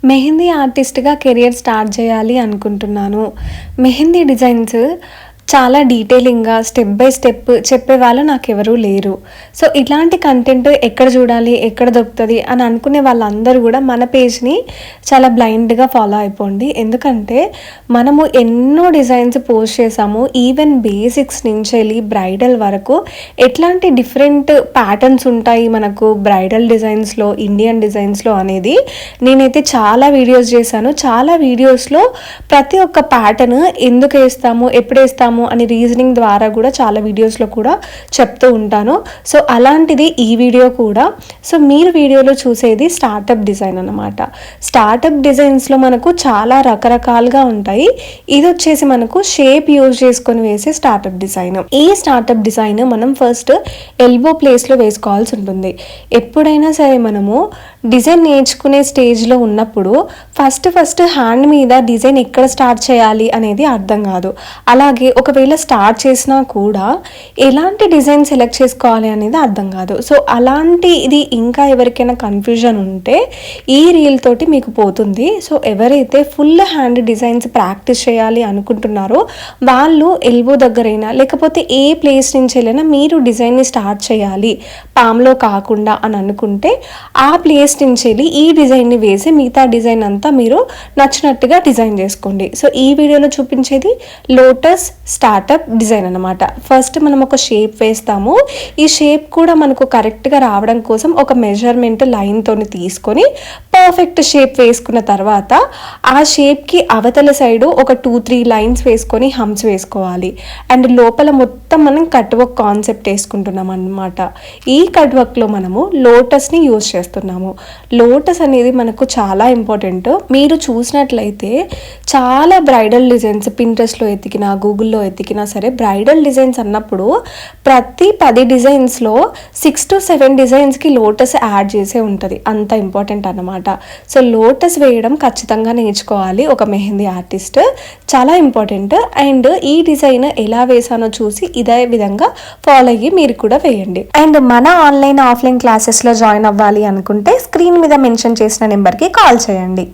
మెహందీ ఆర్టిస్ట్‌గా career start చేయాలి అనుకుంటున్నాను. మెహందీ డిజైన్స్ చాలా డీటెయిలింగ్‌గా స్టెప్ బై స్టెప్ చెప్పేవాళ్ళు నాకెవరూ లేరు. సో, ఇట్లాంటి కంటెంట్ ఎక్కడ చూడాలి, ఎక్కడ దొరుకుతది అని అనుకునే వాళ్ళందరూ గూడా మన పేజ్‌ని చాలా బ్లైండ్‌గా ఫాలో అయిపోండి. ఎందుకంటే మనము ఎన్నో డిజైన్స్ పోస్ట్ చేసాము. ఈవెన్ బేసిక్స్ నుంచెల్లి బ్రైడల్ వరకు ఎట్లాంటి డిఫరెంట్ ప్యాటర్న్స్ ఉంటాయి మనకు బ్రైడల్ డిజైన్స్‌లో, ఇండియన్ డిజైన్స్‌లో అనేది నేనైతే చాలా వీడియోస్ చేశాను. చాలా వీడియోస్‌లో ప్రతి ఒక్క ప్యాటర్న్ ఎందుకేస్తాము, ఎప్పుడేస్తాము అని రీజనింగ్ ద్వారా కూడా చాలా వీడియోస్లో కూడా చెప్తూ ఉంటాను. సో అలాంటిది ఈ వీడియో కూడా. సో మీరు వీడియోలో చూసేది స్టార్టప్ డిజైన్ అన్నమాట. స్టార్టప్ డిజైన్స్లో మనకు చాలా రకరకాలుగా ఉంటాయి. ఇది వచ్చేసి మనకు షేప్ యూజ్ చేసుకొని వేసే స్టార్టప్ డిజైన్. ఈ స్టార్టప్ డిజైన్ మనం ఫస్ట్ ఎల్బో ప్లేస్లో వేసుకోవాల్సి ఉంటుంది. ఎప్పుడైనా సరే మనము డిజైన్ నేర్చుకునే స్టేజ్లో ఉన్నప్పుడు ఫస్ట్ హ్యాండ్ మీద డిజైన్ ఎక్కడ స్టార్ట్ చేయాలి అనేది అర్థం కాదు. అలాగే ఒకవేళ స్టార్ట్ చేసినా కూడా ఎలాంటి డిజైన్ సెలెక్ట్ చేసుకోవాలి అనేది అర్థం కాదు. సో అలాంటి ఇది ఇంకా ఎవరికైనా కన్ఫ్యూజన్ ఉంటే ఈ రీల్ తోటి మీకు పోతుంది. సో ఎవరైతే ఫుల్ హ్యాండ్ డిజైన్స్ ప్రాక్టీస్ చేయాలి అనుకుంటున్నారో వాళ్ళు ఎల్బో దగ్గరైనా లేకపోతే ఏ ప్లేస్ నుంచి వెళ్ళినా మీరు డిజైన్ని స్టార్ట్ చేయాలి పామ్లో కాకుండా అని అనుకుంటే ఆ ప్లేస్ నుంచి వెళ్ళి ఈ డిజైన్ని వేసి మిగతా డిజైన్ అంతా మీరు నచ్చినట్టుగా డిజైన్ చేసుకోండి. సో ఈ వీడియోలో చూపించేది లోటస్ స్టార్టప్ డిజైన్ అనమాట. ఫస్ట్ మనం ఒక షేప్ వేస్తాము. ఈ షేప్ కూడా మనకు కరెక్ట్గా రావడం కోసం ఒక మెజర్మెంట్ లైన్తో తీసుకొని పర్ఫెక్ట్ షేప్ వేసుకున్న తర్వాత ఆ షేప్కి అవతల సైడు ఒక 2-3 లైన్స్ వేసుకొని హమ్స్ వేసుకోవాలి. అండ్ లోపల మొత్తం మనం కట్ వర్క్ కాన్సెప్ట్ వేసుకుంటున్నాం అన్నమాట. ఈ కట్ వర్క్లో మనము లోటస్ని యూజ్ చేస్తున్నాము. లోటస్ అనేది మనకు చాలా ఇంపార్టెంట్. మీరు చూసినట్లయితే చాలా బ్రైడల్ డిజైన్స్ పింట్రెస్ట్లో ఎతికినా గూగుల్లో ఎతికినా సరే బ్రైడల్ డిజైన్స్ అన్నప్పుడు ప్రతి 10 డిజైన్స్లో 6 to 7 డిజైన్స్కి లోటస్ యాడ్ చేసే ఉంటుంది. అంత ఇంపార్టెంట్ అన్నమాట. సో లోటస్ వేయడం ఖచ్చితంగా నేర్చుకోవాలి ఒక మెహందీ ఆర్టిస్ట్. చాలా ఇంపార్టెంట్. అండ్ ఈ డిజైన్ ఎలా వేసానో చూసి ఇదే విధంగా ఫాలో అయ్యి మీరు కూడా వేయండి. అండ్ మన ఆన్లైన్ ఆఫ్లైన్ క్లాసెస్లో జాయిన్ అవ్వాలి అనుకుంటే స్క్రీన్ మీద మెన్షన్ చేసిన నెంబర్కి కాల్ చేయండి.